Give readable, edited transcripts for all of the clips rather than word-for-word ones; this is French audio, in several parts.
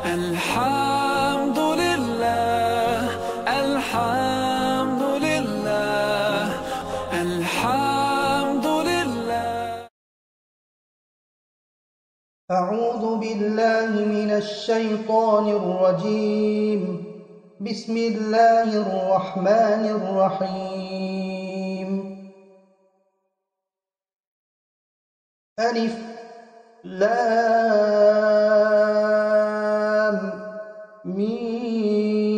الحمد لله الحمد لله الحمد لله. أعوذ بالله من الشيطان الرجيم. بسم الله الرحمن الرحيم. ألف لام ميم.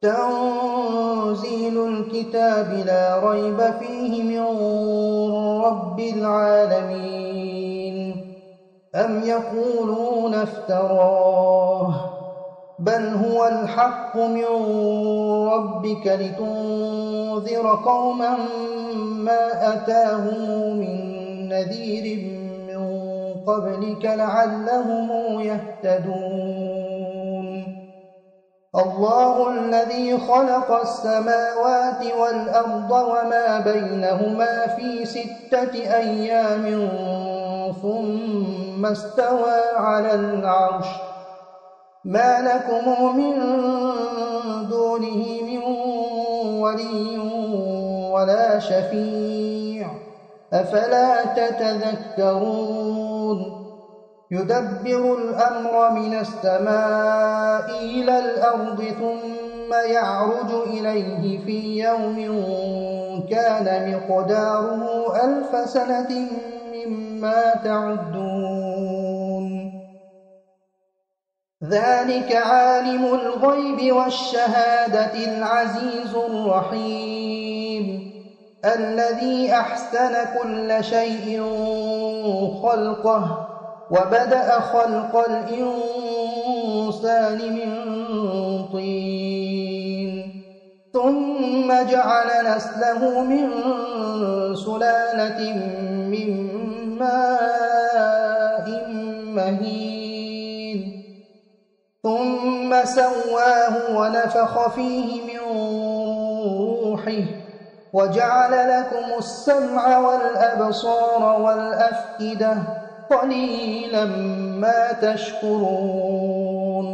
تنزيل الكتاب لا ريب فيه من رب العالمين. أم يقولون افتراه بل هو الحق من ربك لتنذر قوما ما أتاهم من نذير من قبلك لعلهم يهتدون. الله الذي خلق السماوات والأرض وما بينهما في 6 أيام ثم استوى على العرش. ما لكم من دونه من ولي ولا شفيع أفلا تتذكرون. يدبر الأمر من السماء إلى الأرض ثم يعرج إليه في يوم كان مقداره 1000 سنة مما تعدون. ذلك عالم الغيب والشهادة العزيز الرحيم الذي أحسن كل شيء خلقه وبدأ خلق الإنسان من طين ثم جعل نسله من سلالة من ماء مهين ثم سواه ونفخ فيه من روحه وجعل لكم السمع والأبصار والأفئدة قليلا ما تشكرون.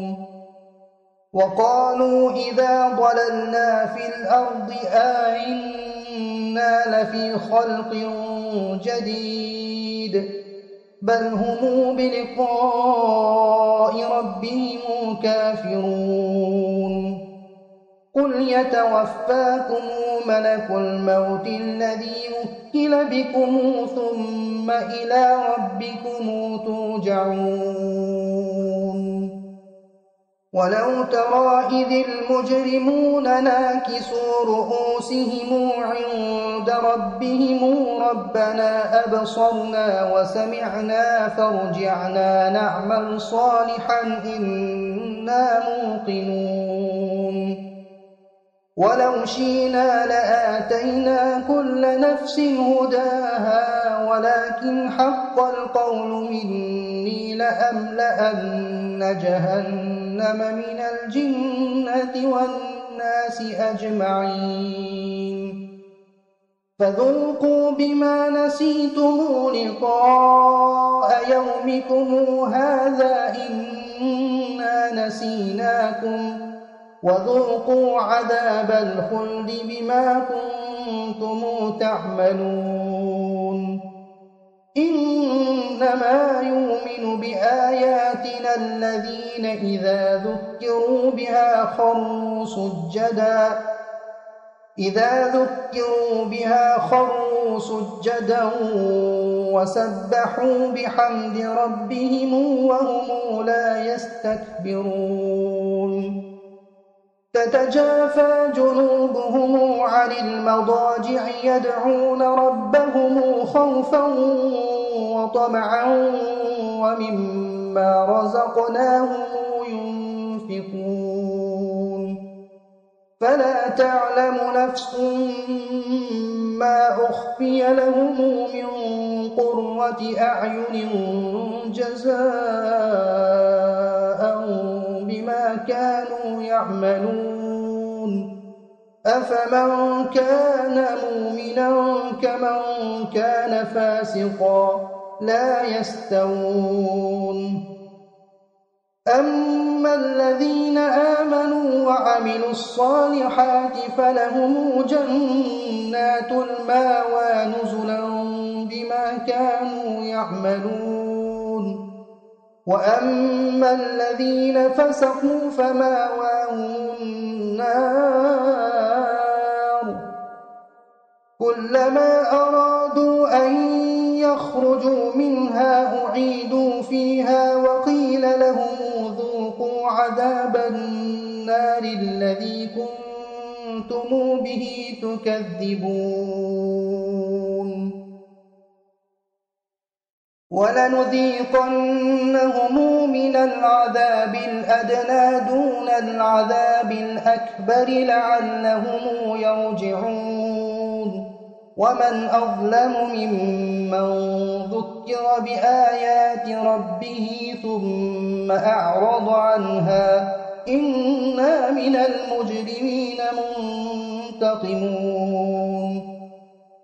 وقالوا إذا ضللنا في الأرض أئنا لفي خلق جديد بل هم بلقاء ربهم كافرون. قل يتوفاكم ملك الموت الذي وكل بكم ثم إلى ربكم ترجعون. ولو ترى إذ المجرمون ناكسوا رؤوسهم عند ربهم ربنا أبصرنا وسمعنا فارجعنا نعمل صالحا إنا موقنون. ولو شئنا لآتينا كل نفس هداها ولكن حق القول مني لأملأن جهنم من الجنة والناس أجمعين. فذوقوا بما نسيتم لقاء يومكم هذا إنا نسيناكم وذوقوا عذاب الخلد بما كنتم تعملون. إنما يؤمن بآياتنا الذين إذا ذكروا بها خروا سجدا وسبحوا بحمد ربهم وهم لا يستكبرون. تتجافى جنوبهم عن المضاجع يدعون ربهم خوفا وطمعا ومما رزقناهم ينفقون. فلا تعلم نفس ما أخفي لهم من قرة أعين جزاء بما كانوا يعملون. أفمن كان مؤمنا كمن كان فاسقا لا يستوون. أما الذين آمنوا وعملوا الصالحات فلهم جنات المأوى نزلا بما كانوا يعملون وأما الذين فسقوا فمأواهم النار كلما أرادوا أن يخرجوا منها أعيدوا فيها وقيل لهم ذوقوا عذاب النار الذي كنتم به تكذبون ولنذيقنهم من العذاب الأدنى دون العذاب الأكبر لعلهم يرجعون ومن أظلم ممن ذكر بآيات ربه ثم أعرض عنها إنا من المجرمين منتقمون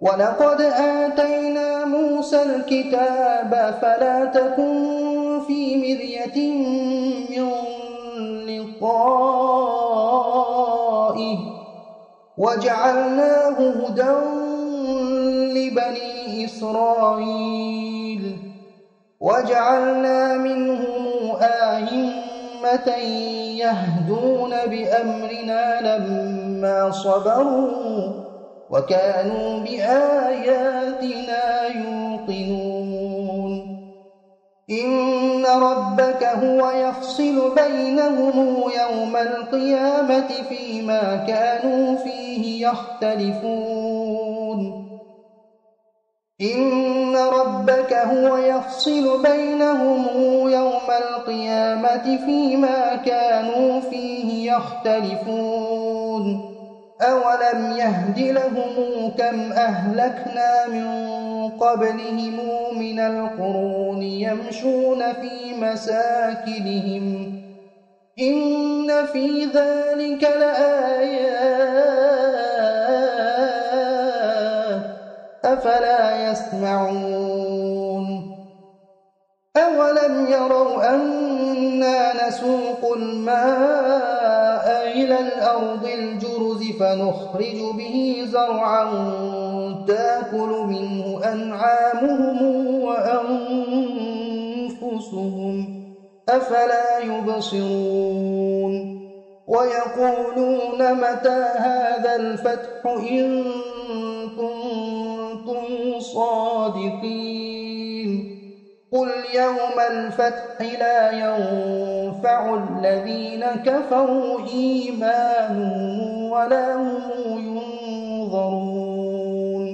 ولقد آتينا موسى الكتاب فلا تكن في مرية من لقائه وجعلناه هدى لبني إسرائيل وجعلنا منهم أئمة يهدون بأمرنا لما صبروا وكانوا بآياتنا يوقنون إن ربك هو يفصل بينهم يوم القيامة فيما كانوا فيه يختلفون إن ربك هو يفصل بينهم يوم القيامة فيما كانوا فيه يختلفون أولم يهد لهم كم أهلكنا من قبلهم من القرون يمشون في مساكنهم إن في ذلك لآيات أفلا يسمعون أولم يروا أنا نسوق الماء إلى الأرض الجرز فنخرج به زرعا تأكل منه أنعامهم وأنفسهم أفلا يبصرون ويقولون متى هذا الفتح إن كنتم صادقين قل يوم الفتح لا ينفع الذين كفروا إيمانهم ولا هم ينظرون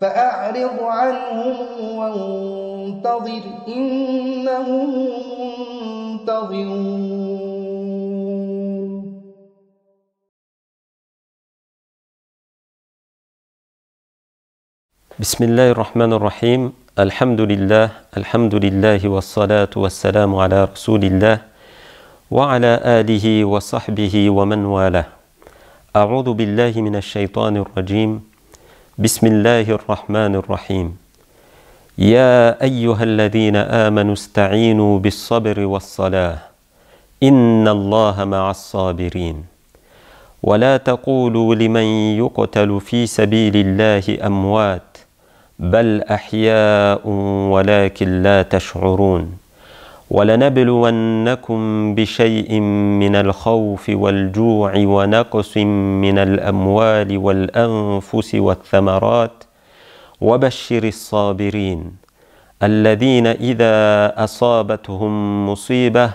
فأعرض عنهم وانتظر إنهم منتظرون. بسم الله الرحمن الرحيم. الحمد لله والصلاة والسلام على رسول الله وعلى آله وصحبه ومن والاه. أعوذ بالله من الشيطان الرجيم. بسم الله الرحمن الرحيم. يا أيها الذين آمنوا استعينوا بالصبر والصلاة إن الله مع الصابرين ولا تقولوا لمن يقتل في سبيل الله أموات بل أحياء ولكن لا تشعرون ولنبلونكم بشيء من الخوف والجوع ونقص من الأموال والأنفس والثمرات وبشر الصابرين الذين إذا أصابتهم مصيبة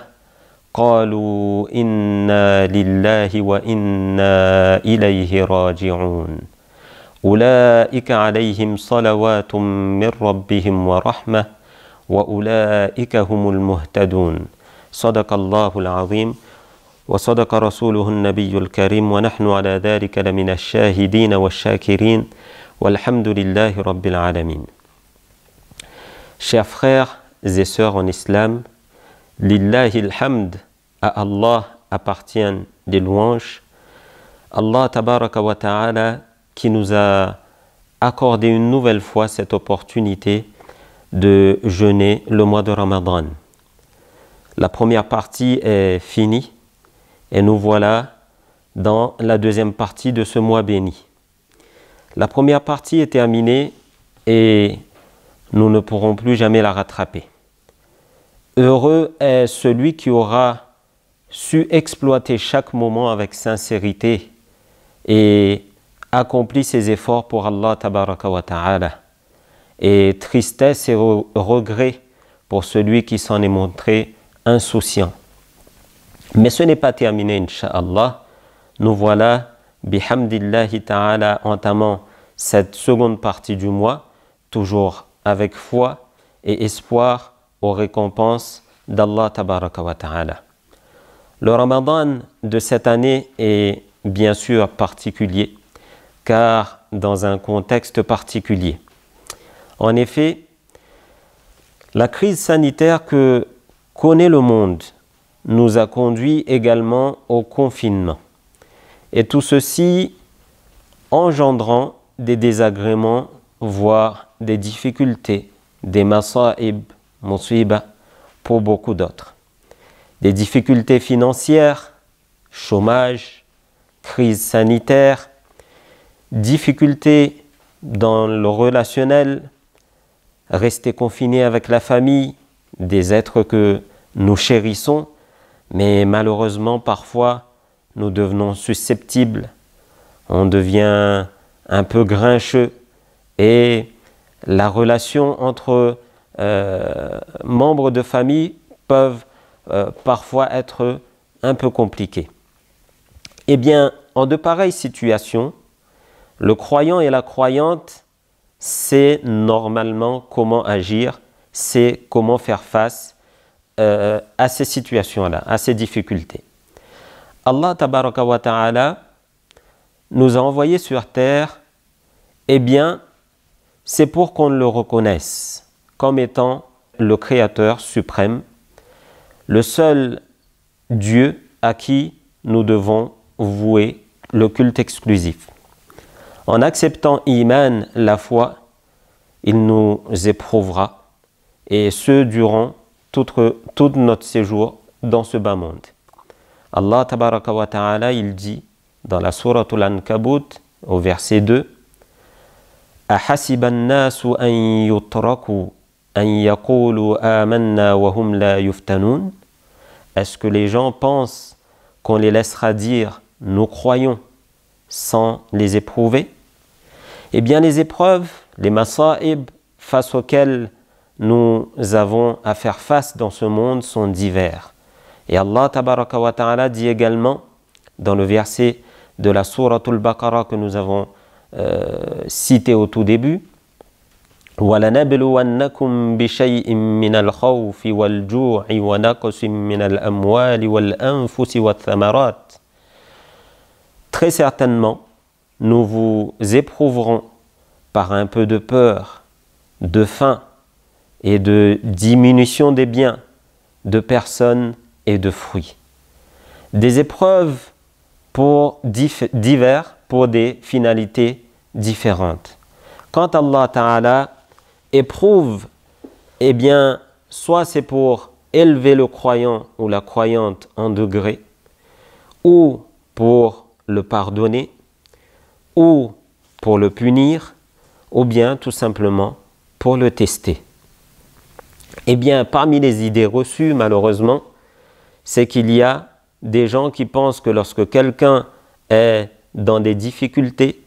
قالوا إنا لله وإنا إليه راجعون أولئك عليهم صلوات من ربهم ورحمة وأولئك هم المهتدون. صدق الله العظيم وصدق رسوله النبي الكريم ونحن على ذلك لمن الشاهدين والشاكرين والحمد لله رب العالمين. Chers frères et sœurs en islam, Lillahi alhamd, à Allah appartiennent des louanges. Allah tabaraka wa ta'ala qui nous a accordé une nouvelle fois cette opportunité de jeûner le mois de Ramadan. La première partie est finie et nous voilà dans la deuxième partie de ce mois béni. La première partie est terminée et nous ne pourrons plus jamais la rattraper. Heureux est celui qui aura su exploiter chaque moment avec sincérité et accompli ses efforts pour Allah tabaraka wa ta'ala. Et tristesse et regret pour celui qui s'en est montré insouciant. Mais ce n'est pas terminé, Inch'Allah. Nous voilà, bihamdillahi ta'ala, entamant cette seconde partie du mois, toujours avec foi et espoir aux récompenses d'Allah tabaraka wa ta'ala. Le Ramadan de cette année est bien sûr particulier, car dans un contexte particulier. En effet, la crise sanitaire que connaît le monde nous a conduit également au confinement. Et tout ceci engendrant des désagréments, voire des difficultés, des masa'ib, musiba, pour beaucoup d'autres. Des difficultés financières, chômage, crise sanitaire, difficultés dans le relationnel, rester confiné avec la famille, des êtres que nous chérissons, mais malheureusement parfois nous devenons susceptibles, on devient un peu grincheux et la relation entre membres de famille peuvent parfois être un peu compliquée. Eh bien, en de pareilles situations, le croyant et la croyante sait normalement comment agir, sait comment faire face à ces situations-là, à ces difficultés. Allah tabaraka wa ta'ala nous a envoyés sur terre, eh bien, c'est pour qu'on le reconnaisse comme étant le Créateur suprême, le seul Dieu à qui nous devons vouer le culte exclusif. En acceptant Iman, la foi, il nous éprouvera, et ce durant tout notre séjour dans ce bas monde. Allah tabaraka wa ta'ala, il dit dans la sourate Al-Ankabut, au verset 2, أَحَسِبَ النَّاسُ أَن يُتْرَكُوا أَن يَقُولُوا آمَنَّا وَهُمْ لَا يُفْتَنُونَ. Est-ce que les gens pensent qu'on les laissera dire « nous croyons » sans les éprouver? Eh bien, les épreuves, les masa'ib face auxquelles nous avons à faire face dans ce monde sont divers. Et Allah tabaraka wa ta'ala dit également dans le verset de la sourate Al-Baqarah que nous avons cité au tout début, وَلَنَبْلُوَنَّكُمْ بِشَيْءٍ مِّنَ الْخَوْفِ وَالْجُوعِ وَنَقْصٍ مِّنَ الْأَمْوَالِ وَالْأَنفُسِ وَالثَّمَرَاتِ. Très certainement, nous vous éprouverons par un peu de peur, de faim et de diminution des biens, de personnes et de fruits. Des épreuves pour divers, pour des finalités différentes. Quand Allah Ta'ala éprouve, eh bien, soit c'est pour élever le croyant ou la croyante en degré, ou pour le pardonner, ou pour le punir, ou bien tout simplement pour le tester. Eh bien, parmi les idées reçues, malheureusement, c'est qu'il y a des gens qui pensent que lorsque quelqu'un est dans des difficultés,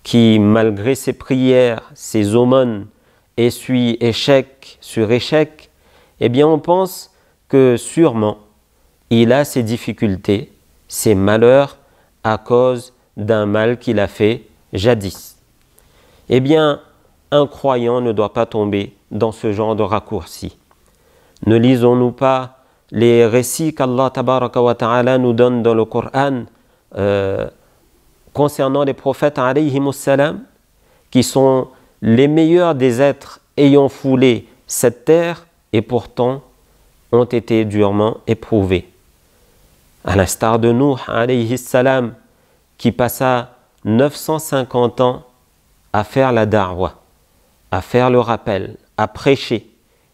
qui, malgré ses prières, ses aumônes, essuie échec sur échec, eh bien, on pense que sûrement, il a ses difficultés, ses malheurs, à cause d'un mal qu'il a fait jadis. Eh bien, un croyant ne doit pas tomber dans ce genre de raccourci. Ne lisons-nous pas les récits qu'Allah tabaraka wa ta'ala nous donne dans le Coran concernant les prophètes alayhimussalam, qui sont les meilleurs des êtres ayant foulé cette terre et pourtant ont été durement éprouvés. À l'instar de Nuh alayhi salam, qui passa 950 ans à faire la da'wa, à faire le rappel, à prêcher,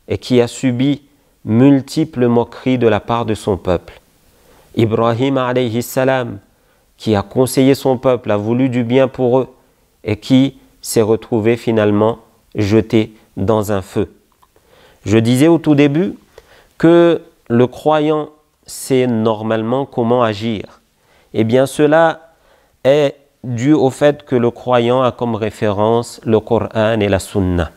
et qui a subi multiples moqueries de la part de son peuple. Ibrahim alayhi salam, qui a conseillé son peuple, a voulu du bien pour eux et qui s'est retrouvé finalement jeté dans un feu. Je disais au tout début que le croyant sait normalement comment agir. Eh bien cela est dû au fait que le croyant a comme référence le Coran et la Sunna.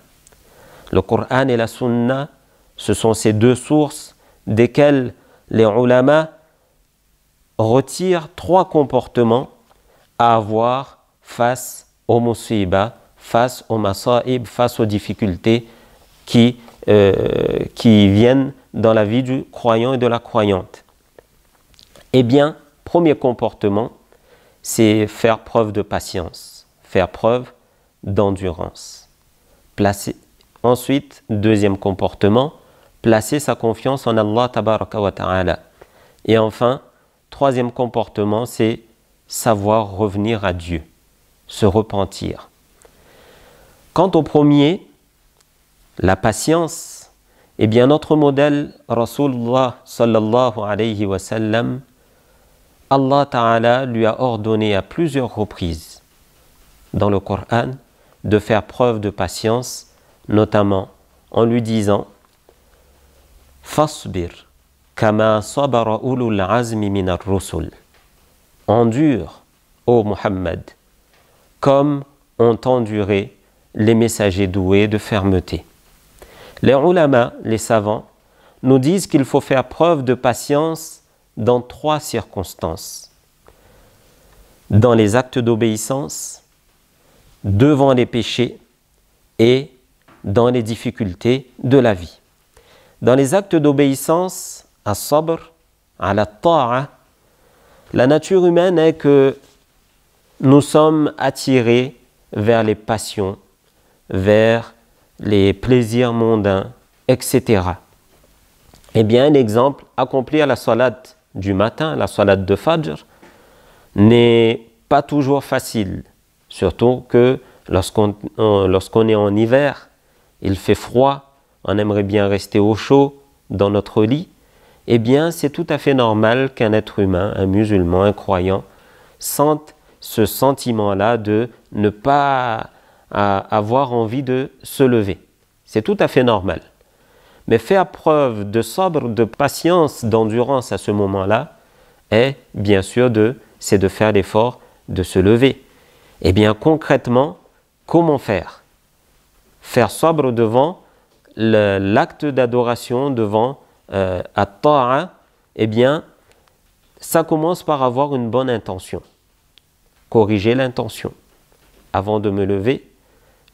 Le Coran et la Sunna, ce sont ces deux sources desquelles les ulama retirent trois comportements à avoir face aux musiba, face aux masa'ib, face aux difficultés qui viennent dans la vie du croyant et de la croyante. Eh bien, premier comportement, c'est faire preuve de patience, faire preuve d'endurance. Ensuite, deuxième comportement, placer sa confiance en Allah tabaraka wa ta'ala. Et enfin, troisième comportement, c'est savoir revenir à Dieu, se repentir. Quant au premier, la patience, eh bien notre modèle, Rasulullah sallallahu alayhi wa sallam, Allah Ta'ala lui a ordonné à plusieurs reprises dans le Coran de faire preuve de patience, notamment en lui disant « Fasbir kama sabara ulul azmi minar rusul » Endure, ô Muhammad, comme ont enduré les messagers doués de fermeté. Les ulama, les savants, nous disent qu'il faut faire preuve de patience dans trois circonstances. Dans les actes d'obéissance, devant les péchés et dans les difficultés de la vie. Dans les actes d'obéissance, as-sabr, ala ta'a, la nature humaine est que nous sommes attirés vers les passions, vers les plaisirs mondains, etc. Eh bien, un exemple, accomplir la salat du matin, la salat de Fajr, n'est pas toujours facile. Surtout que lorsqu'on est en hiver, il fait froid, on aimerait bien rester au chaud dans notre lit. Eh bien, c'est tout à fait normal qu'un être humain, un musulman, un croyant, sente ce sentiment-là de ne pas avoir envie de se lever. C'est tout à fait normal. Mais faire preuve de sabr, de patience, d'endurance à ce moment-là, est bien sûr c'est de faire l'effort de se lever. Eh bien concrètement, comment faire? Faire sabr devant l'acte d'adoration, devant at-ta'a, eh bien ça commence par avoir une bonne intention. Corriger l'intention. Avant de me lever,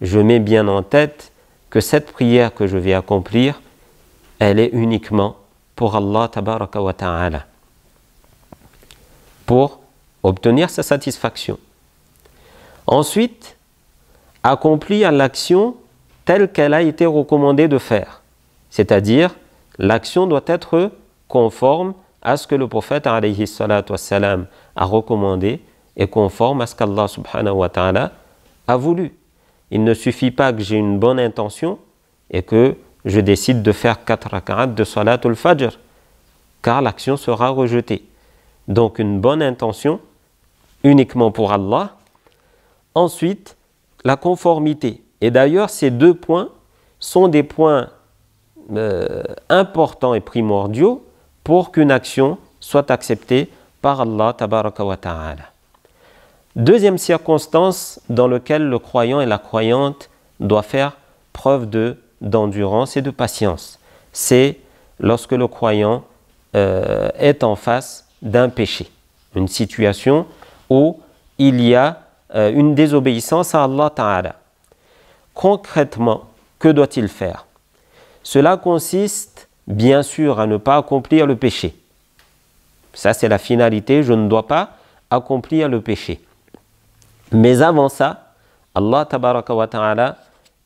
je mets bien en tête que cette prière que je vais accomplir, elle est uniquement pour Allah tabaraka wa ta'ala, pour obtenir sa satisfaction. Ensuite, accomplir l'action telle qu'elle a été recommandée de faire. C'est-à-dire, l'action doit être conforme à ce que le prophète alayhi salatu wassalam a recommandé et conforme à ce qu'Allah subhanahu wa ta'ala a voulu. Il ne suffit pas que j'ai une bonne intention et que je décide de faire 4 rak'at de salatul fajr, car l'action sera rejetée. Donc une bonne intention uniquement pour Allah. Ensuite, la conformité. Et d'ailleurs, ces deux points sont des points importants et primordiaux pour qu'une action soit acceptée par Allah tabaraka wa ta'ala. Deuxième circonstance dans laquelle le croyant et la croyante doivent faire preuve d'endurance et de patience, c'est lorsque le croyant est en face d'un péché, une situation où il y a une désobéissance à Allah Ta'ala. Concrètement, que doit-il faire? Cela consiste bien sûr à ne pas accomplir le péché. Ça c'est la finalité, je ne dois pas accomplir le péché. Mais avant ça, Allah Tabaraka wa Ta'ala,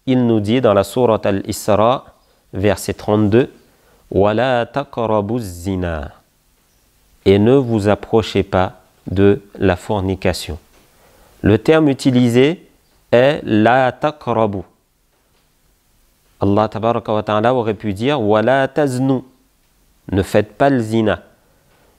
il nous dit dans la sourate Al-Isra, verset 32, « Wala taqrabu zina » et ne vous approchez pas de la fornication. Le terme utilisé est « la taqrabu ». Allah Tabaraka wa Ta'ala aurait pu dire « Wala taznu » ne faites pas le zina.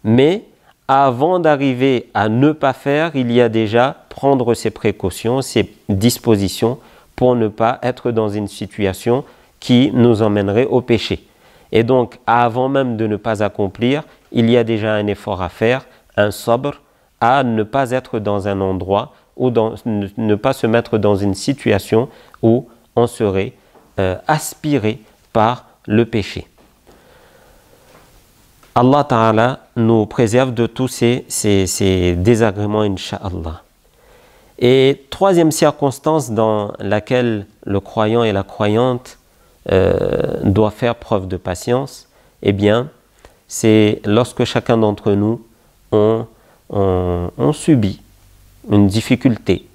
Mais avant d'arriver à ne pas faire, il y a déjà prendre ses précautions, ses dispositions pour ne pas être dans une situation qui nous emmènerait au péché. Et donc, avant même de ne pas accomplir, il y a déjà un effort à faire, un sabr, à ne pas être dans un endroit ou ne pas se mettre dans une situation où on serait aspiré par le péché. Allah Ta'ala nous préserve de tous ces désagréments, Inch'Allah. Et troisième circonstance dans laquelle le croyant et la croyante doivent faire preuve de patience, eh bien, c'est lorsque chacun d'entre nous on subit une difficulté.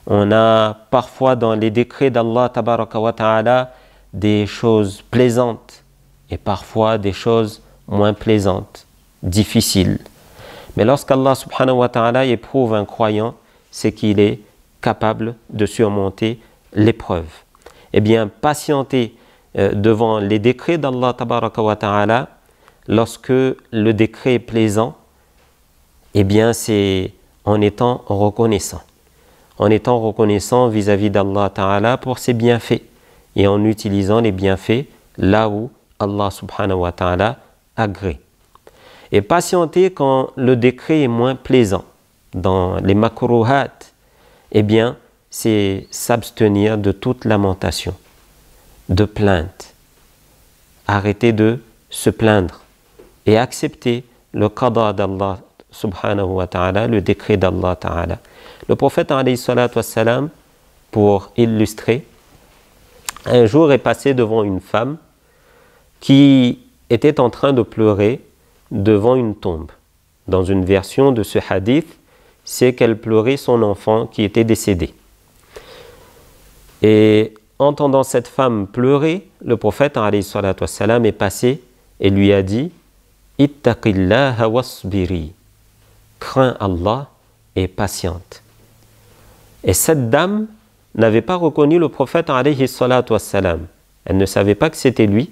On a parfois dans les décrets d'Allah Tabaraka wa Ta'ala des choses plaisantes et parfois des choses moins plaisantes, difficiles. Mais lorsqu'Allah Subhanahu wa Ta'ala éprouve un croyant, c'est qu'il est capable de surmonter l'épreuve. Eh bien, patienter devant les décrets d'Allah Tabaraka wa Ta'ala, lorsque le décret est plaisant, eh bien, c'est en étant reconnaissant. En étant reconnaissant vis-à-vis d'Allah Ta'ala pour ses bienfaits et en utilisant les bienfaits là où Allah Subhanahu wa Ta'ala agrée. Et patienter quand le décret est moins plaisant. Dans les makruhat, eh bien, c'est s'abstenir de toute lamentation, de plainte. Arrêter de se plaindre et accepter le qada d'Allah Subhanahu wa Ta'ala, le décret d'Allah Ta'ala. Le prophète alayhi salatu wassalam, pour illustrer, un jour est passé devant une femme qui était en train de pleurer devant une tombe. Dans une version de ce hadith, c'est qu'elle pleurait son enfant qui était décédé. Et entendant cette femme pleurer, le prophète alayhi salatu wassalam est passé et lui a dit « Ittaqillaha wasbiri » crains Allah et patiente. Et cette dame n'avait pas reconnu le prophète alayhi salatu wassalam. Elle ne savait pas que c'était lui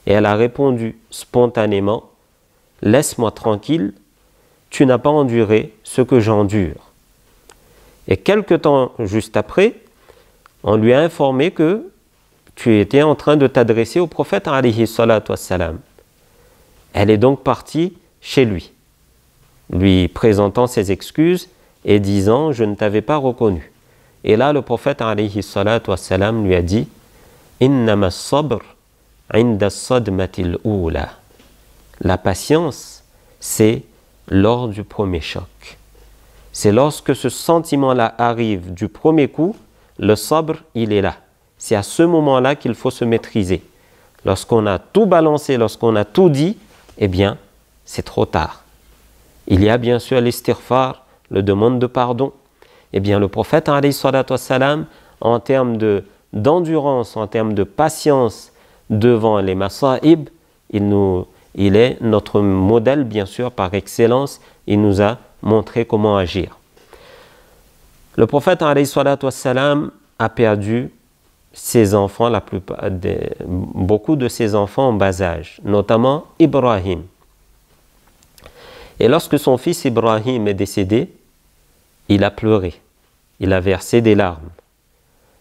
et elle a répondu spontanément « Laisse-moi tranquille, tu n'as pas enduré ce que j'endure. » Et quelque temps juste après, on lui a informé que tu étais en train de t'adresser au prophète alayhi salatu wassalam. Elle est donc partie chez lui présentant ses excuses et disant « Je ne t'avais pas reconnu ». Et là, le prophète alayhi salatu wassalam lui a dit « Innama as-sabr inda as-sadmatil oula ». La patience, c'est lors du premier choc. C'est lorsque ce sentiment-là arrive du premier coup, le sabr, il est là. C'est à ce moment-là qu'il faut se maîtriser. Lorsqu'on a tout balancé, lorsqu'on a tout dit, eh bien, c'est trop tard. Il y a bien sûr l'istighfar, le demande de pardon. Eh bien, le prophète, alayhi salatu wassalam, en termes d'endurance, en termes de patience devant les masa'ib, il est notre modèle, bien sûr, par excellence. Il nous a montré comment agir. Le prophète, alayhi salatu wassalam, a perdu ses enfants, beaucoup de ses enfants en bas âge, notamment Ibrahim. Et lorsque son fils Ibrahim est décédé, il a pleuré, il a versé des larmes.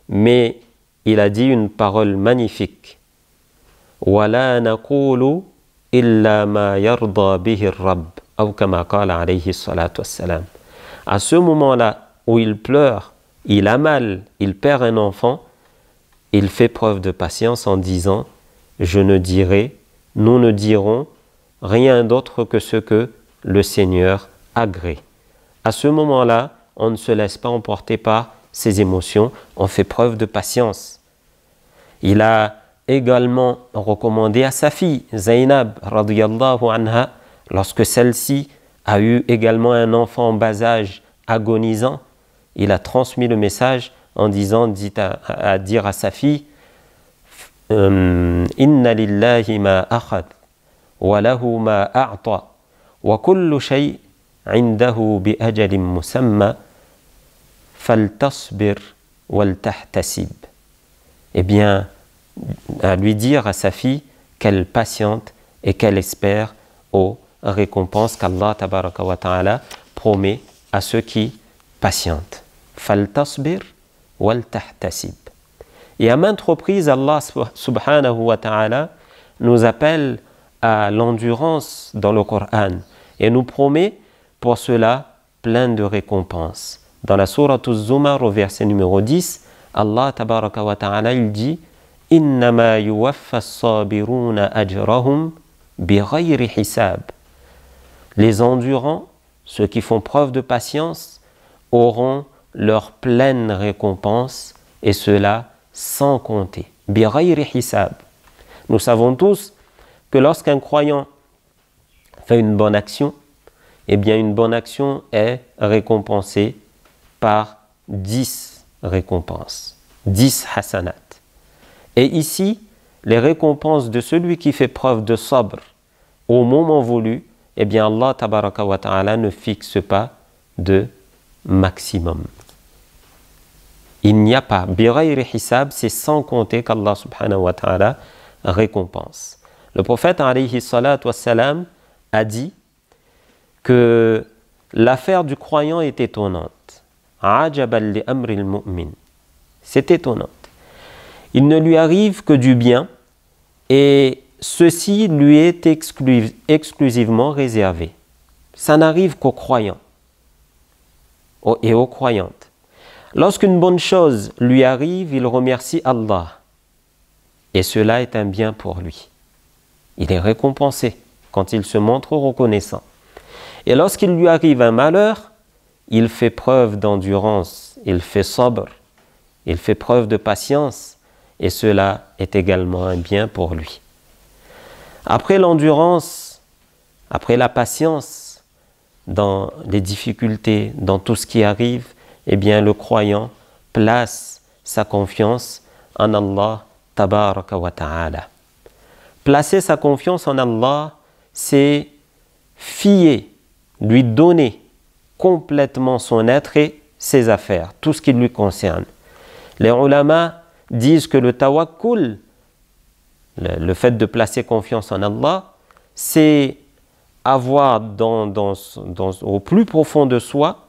Mais il a dit une parole magnifique. وَلَا نَقُولُ إِلَّا مَا يَرْضَى بِهِ الرَّبِّ أو كما قال عليه الصلاة والسلام. À ce moment-là où il pleure, il a mal, il perd un enfant, il fait preuve de patience en disant « Nous ne dirons rien d'autre que ce que le Seigneur agrée. » À ce moment-là, on ne se laisse pas emporter par ses émotions, on fait preuve de patience. Il a également recommandé à sa fille, Zainab, radiyallahu anha, lorsque celle-ci a eu également un enfant en bas âge agonisant, il a transmis le message en disant à dire à sa fille « Inna lillahi ma akhad, wa lahu ma a'ta, wa kullu shay indahu bi ajalin musamma, faltasbir wal tahtasib. » Eh bien, à lui dire à sa fille qu'elle patiente et qu'elle espère aux récompenses qu'Allah tabaraka wa ta'ala promet à ceux qui patientent. Faltasbir wal tahtasib. Et à maintes reprises, Allah subhanahu wa ta'ala nous appelle à l'endurance dans le Coran et nous promet pour cela plein de récompenses. Dans la sourate Az-Zumar au verset numéro 10, Allah tabaraka wa ta'ala il dit Innama yuwaffa as-sabiruna ajrahum bighayri hisab. Les endurants, ceux qui font preuve de patience, auront leur pleine récompense et cela sans compter. Bighayri hisab. Nous savons tous que lorsqu'un croyant fait une bonne action, eh bien une bonne action est récompensée par 10 récompenses, 10 hasanat. Et ici, les récompenses de celui qui fait preuve de sabr au moment voulu, eh bien Allah tabaraka wa ta'ala ne fixe pas de maximum. Il n'y a pas, bighayri hisab, c'est sans compter qu'Allah subhanahu wa ta'ala récompense. Le prophète alayhi salatu wassalam a dit que l'affaire du croyant est étonnante. Ajaban li amri al-mu'min. C'est étonnant. Il ne lui arrive que du bien et ceci lui est exclusivement réservé. Ça n'arrive qu'aux croyants et aux croyantes. Lorsqu'une bonne chose lui arrive, il remercie Allah et cela est un bien pour lui. Il est récompensé quand il se montre reconnaissant. Et lorsqu'il lui arrive un malheur, il fait preuve d'endurance, il fait sabr, il fait preuve de patience et cela est également un bien pour lui. Après l'endurance, après la patience, dans les difficultés, dans tout ce qui arrive, eh bien le croyant place sa confiance en Allah tabaraka wa ta'ala. Placer sa confiance en Allah, c'est fier, lui donner complètement son être et ses affaires, tout ce qui lui concerne. Les ulama disent que le tawakkul, le fait de placer confiance en Allah, c'est avoir au plus profond de soi,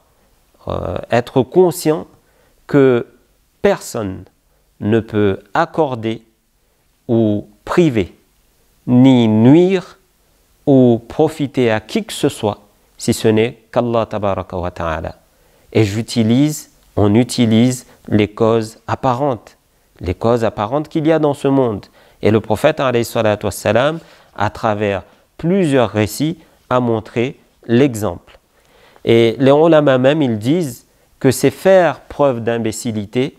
être conscient que personne ne peut accorder ou priver, ni nuire ou profiter à qui que ce soit, si ce n'est qu'Allah tabaraka wa ta'ala. Et on utilise les causes apparentes qu'il y a dans ce monde. Et le prophète alayhi salatu wassalam, à travers plusieurs récits, a montré l'exemple. Et les ulama même, ils disent que c'est faire preuve d'imbécilité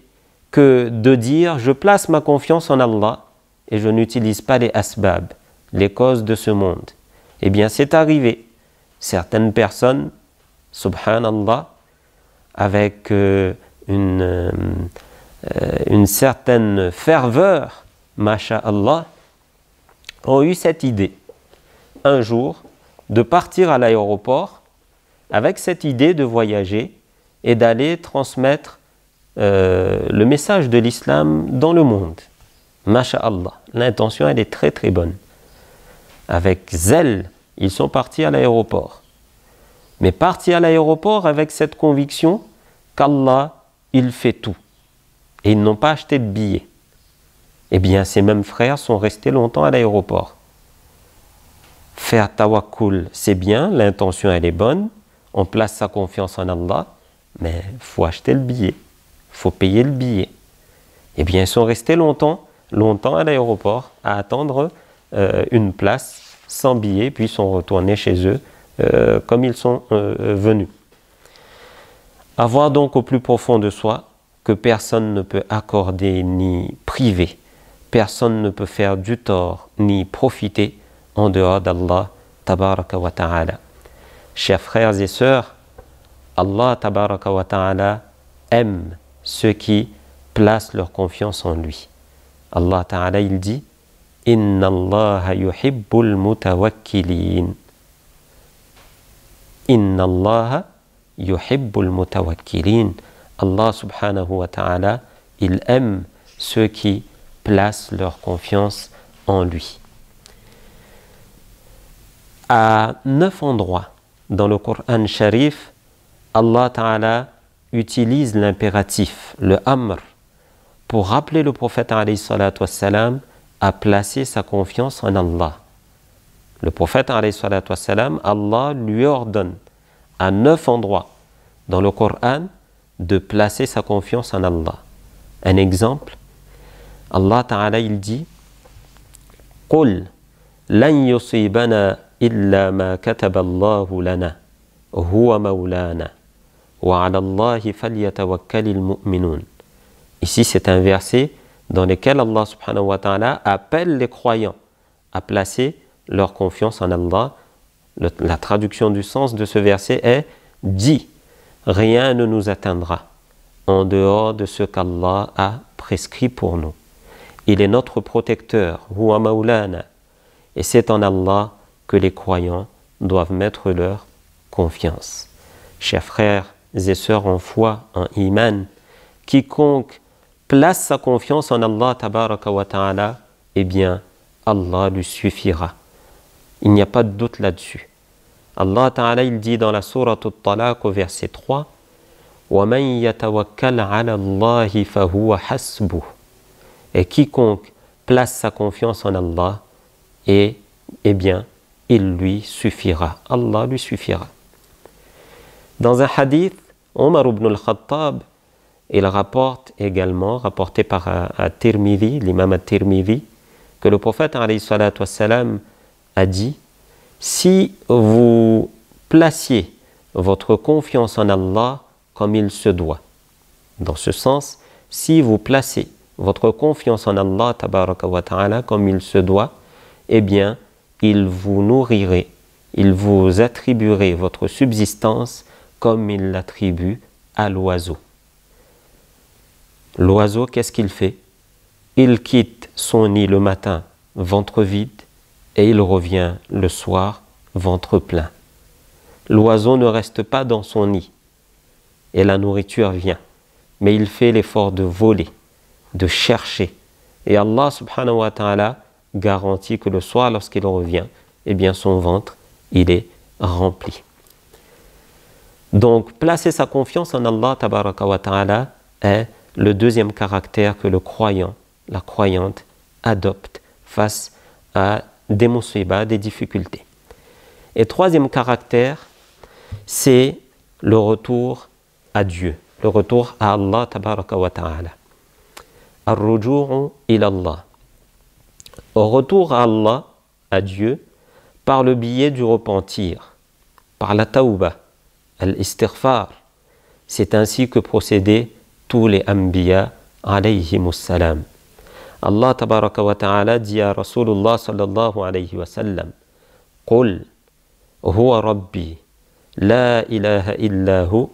que de dire « je place ma confiance en Allah et je n'utilise pas les asbab, les causes de ce monde ». Eh bien, c'est arrivé. Certaines personnes, subhanallah, avec une certaine ferveur, masha'Allah, ont eu cette idée, un jour, de partir à l'aéroport avec cette idée de voyager et d'aller transmettre le message de l'islam dans le monde. Masha'Allah, l'intention elle est très très bonne. Avec zèle, ils sont partis à l'aéroport. Mais partis à l'aéroport avec cette conviction qu'Allah, il fait tout. Et ils n'ont pas acheté de billets. Eh bien, ces mêmes frères sont restés longtemps à l'aéroport. Faire tawakkul, c'est bien, l'intention elle est bonne, on place sa confiance en Allah, mais il faut acheter le billet, il faut payer le billet. Eh bien, ils sont restés longtemps à l'aéroport à attendre une place sans billet, puis sont retournés chez eux comme ils sont venus. Avoir donc au plus profond de soi que personne ne peut accorder ni priver, personne ne peut faire du tort ni profiter en dehors d'Allah tabaraka wa ta'ala. Chers frères et sœurs, Allah tabaraka wa ta'ala aime ceux qui placent leur confiance en lui. Allah ta'ala il dit Inna Allah yuhibbul mutawakkilin. Inna Allah yuhibbul mutawakkilin. Allah subhanahu wa ta'ala il aime ceux qui placent leur confiance en lui. À 9 endroits dans le Coran Sharif, Allah Ta'ala utilise l'impératif, le amr, pour rappeler le prophète alayhi salatu wassalam à placer sa confiance en Allah. Le prophète alayhi salatu wassalam, Allah lui ordonne à 9 endroits dans le Coran de placer sa confiance en Allah. Un exemple, Allah Ta'ala il dit قُلْ لَنْ يُصِيبَنَا إِلَّا مَا كَتَبَ اللَّهُ لَنَا هُوَ مَوْلَانَا وَعَلَى اللَّهِ فَلْيَتَوَكَّلِ الْمُؤْمِنُونَ. Ici, c'est un verset dans lequel Allah subhanahu wa ta'ala appelle les croyants à placer leur confiance en Allah. La traduction du sens de ce verset est « Dis, rien ne nous atteindra en dehors de ce qu'Allah a prescrit pour nous. Il est notre protecteur, huwa maulana, et c'est en Allah que les croyants doivent mettre leur confiance. » Chers frères et sœurs en foi, en iman, quiconque place sa confiance en Allah tabaraka wa ta'ala, eh bien, Allah lui suffira. Il n'y a pas de doute là-dessus. Allah ta'ala, il dit dans la sourate At-Talaq au verset 3, وَمَنْ يَتَوَكَّلْ عَلَى اللَّهِ فَهُوَ حَسْبُهُ. Et quiconque place sa confiance en Allah, eh bien, il lui suffira. Allah lui suffira. Dans un hadith, Omar ibn al-Khattab, il rapporte également, rapporté par At-Tirmidhi, l'imam At-Tirmidhi, que le prophète alayhi salatu wassalam a dit: si vous placiez votre confiance en Allah comme il se doit, dans ce sens, si vous placez votre confiance en Allah tabaraka wa ta'ala comme il se doit, eh bien, il vous nourrirait, il vous attribuerait votre subsistance comme il l'attribue à l'oiseau. L'oiseau, qu'est-ce qu'il fait? Il quitte son nid le matin, ventre vide, et il revient le soir, ventre plein. L'oiseau ne reste pas dans son nid, et la nourriture vient, mais il fait l'effort de voler, de chercher. Et Allah subhanahu wa ta'ala garantit que le soir, lorsqu'il revient, eh bien son ventre, il est rempli. Donc, placer sa confiance en Allah tabaraka wa ta'ala est le deuxième caractère que le croyant, la croyante, adopte face à des musibas, des difficultés. Et troisième caractère, c'est le retour à Dieu, le retour à Allah tabaraka wa ta'ala. Ar-ruju'u ila Allah. Au retour à Allah, à Dieu, par le biais du repentir, par la tawbah, al-istighfar. C'est ainsi que procédaient tous les anbiya alayhimus salam. Allah tabaraka wa ta'ala dit à Rasulullah sallallahu alayhi wa sallam: Qul huwa rabbi la ilaha illahu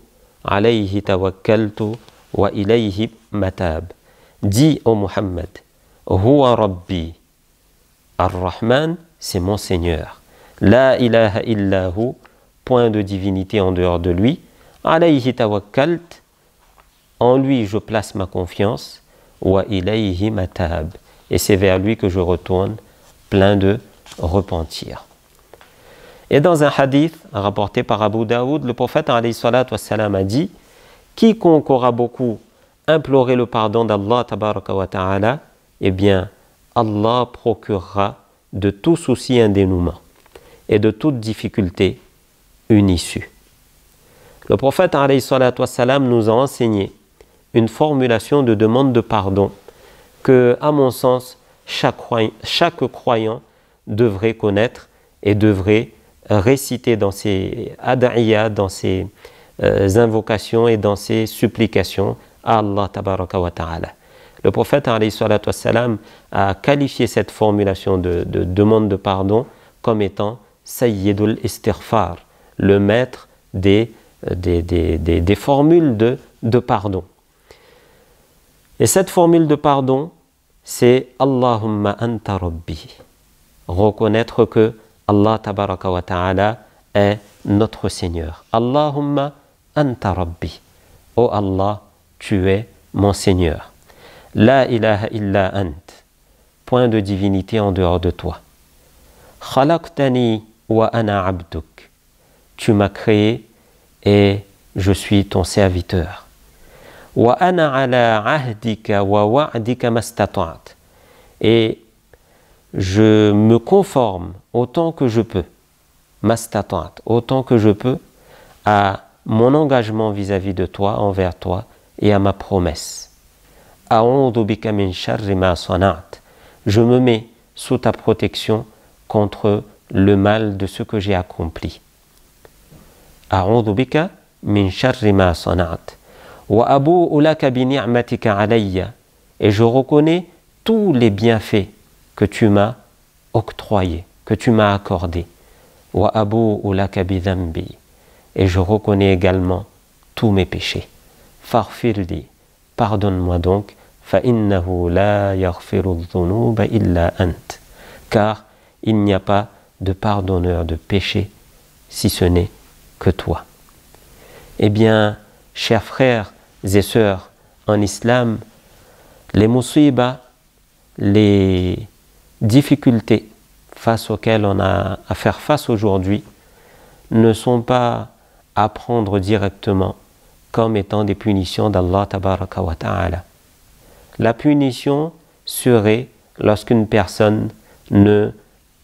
alayhi tawakkaltu wa ilayhi matab. Dis au Muhammad: huwa rabbi. Ar-Rahman, c'est mon Seigneur. La ilaha illahu, point de divinité en dehors de lui. Alayhi tawakkalt, en lui je place ma confiance. Wa ilayhi matab, et c'est vers lui que je retourne, plein de repentir. Et dans un hadith rapporté par Abu Daoud, le prophète alayhi salatu wassalam a dit: quiconque aura beaucoup imploré le pardon d'Allah tabaraka wa ta'ala, eh bien Allah procurera de tout souci un dénouement et de toute difficulté une issue. Le prophète alayhi salatu wassalam nous a enseigné une formulation de demande de pardon que, à mon sens, chaque croyant devrait connaître et devrait réciter dans ses ad'iyas, dans ses invocations et dans ses supplications à Allah tabaraka wa ta'ala. Le prophète alayhi salatu wassalam a qualifié cette formulation de demande de pardon comme étant Sayyidul Istighfar, le maître des formules de pardon. Et cette formule de pardon, c'est Allahumma anta rabbi. Reconnaître que Allah tabaraka wa ta'ala est notre Seigneur. Allahumma anta rabbi. Oh Allah, tu es mon Seigneur. La ilaha illa ant. Point de divinité en dehors de toi. Khalaqtani wa ana abduk. Tu m'as créé et je suis ton serviteur. Wa ana ala ahdika wa wa'dika mastata'at. Et je me conforme autant que je peux, mastata'at, autant que je peux, à mon engagement vis-à-vis de toi, envers toi, et à ma promesse. A'udhu bika min sharri ma sana'at. Je me mets sous ta protection contre le mal de ce que j'ai accompli. A'udhu bika min sharri ma sana'at. Wa abu'u laka bi ni'matika alayya. Et je reconnais tous les bienfaits que tu m'as octroyés, que tu m'as accordés. Wa abu'u laka bi dhanbi. Et je reconnais également tous mes péchés. Faghfirli, pardonne-moi donc, fa innahu la yaghfiru dhunuba illa ant. Car il n'y a pas de pardonneur de péché si ce n'est que toi. Eh bien, chers frères et sœurs en islam, les musibas, les difficultés face auxquelles on a à faire face aujourd'hui ne sont pas à prendre directement comme étant des punitions d'Allah tabaraka wa ta'ala. La punition serait lorsqu'une personne ne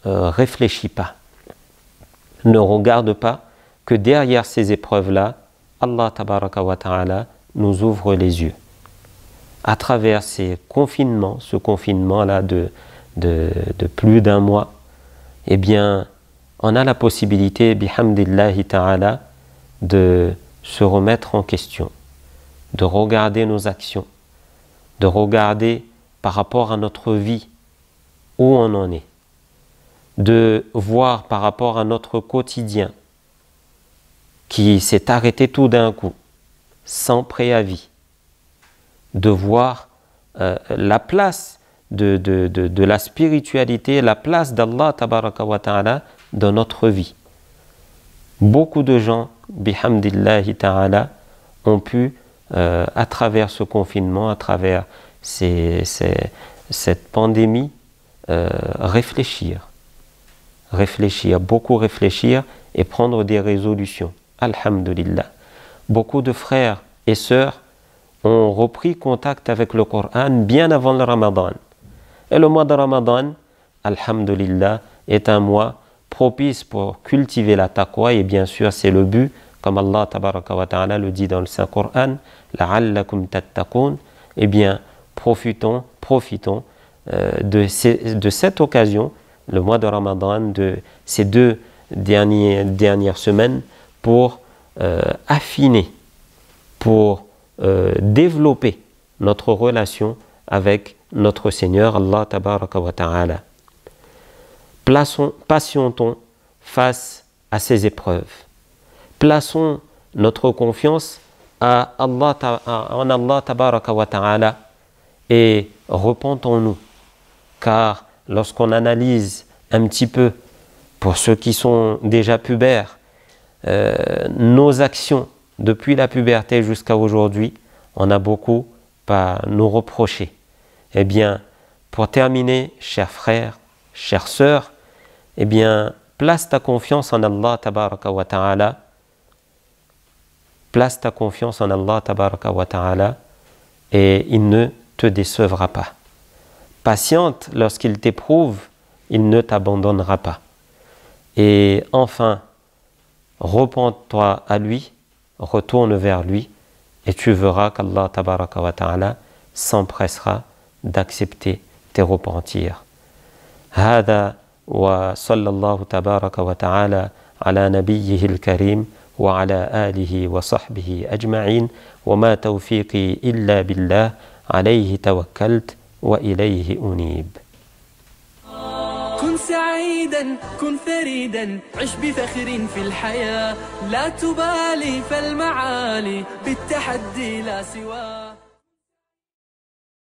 réfléchit pas, ne regarde pas que derrière ces épreuves-là, Allah tabaraka wa ta'ala nous ouvre les yeux. À travers ces confinements, ce confinement-là de plus d'un mois, eh bien, on a la possibilité, bihamdillahi ta'ala, de se remettre en question, de regarder nos actions, de regarder par rapport à notre vie où on en est, de voir par rapport à notre quotidien qui s'est arrêté tout d'un coup, sans préavis, de voir la place de la spiritualité, la place d'Allah tabaraka wa ta'ala dans notre vie. Beaucoup de gens, bihamdillahi ta'ala, ont pu, à travers ce confinement, à travers cette pandémie, réfléchir, beaucoup réfléchir et prendre des résolutions. Alhamdulillah. Beaucoup de frères et sœurs ont repris contact avec le Coran bien avant le Ramadan. Et le mois de Ramadan, alhamdulillah, est un mois propice pour cultiver la taqwa, et bien sûr c'est le but, comme Allah tabaraka wa ta'ala le dit dans le Saint-Coran, la'allakum tattaqun. Eh bien, profitons de cette occasion, le mois de Ramadan, de ces deux dernières semaines, pour affiner, pour développer notre relation avec notre Seigneur, Allah tabaraka wa ta'ala. Patientons face à ces épreuves. Plaçons notre confiance en Allah tabaraka wa ta'ala et repentons-nous. Car lorsqu'on analyse un petit peu, pour ceux qui sont déjà pubères, nos actions depuis la puberté jusqu'à aujourd'hui, on a beaucoup à nous reprocher. Eh bien, pour terminer, chers frères, chères sœurs, eh bien, place ta confiance en Allah tabaraka wa ta'ala. Place ta confiance en Allah tabaraka wa ta'ala et il ne te décevra pas. Patiente lorsqu'il t'éprouve, il ne t'abandonnera pas. Et enfin, repens-toi à lui, retourne vers lui et tu verras qu'Allah tabaraka wa ta'ala s'empressera d'accepter tes repentirs. هذا وصلى الله تبارك وتعالى على نبيه الكريم وعلى آله وصحبه أجمعين وما توفيقي إلا بالله عليه توكلت وإليه أنيب. كن سعيدا كن فريدا عش بفخر في الحياة لا تبالي فالمعالي بالتحدي لا سواه.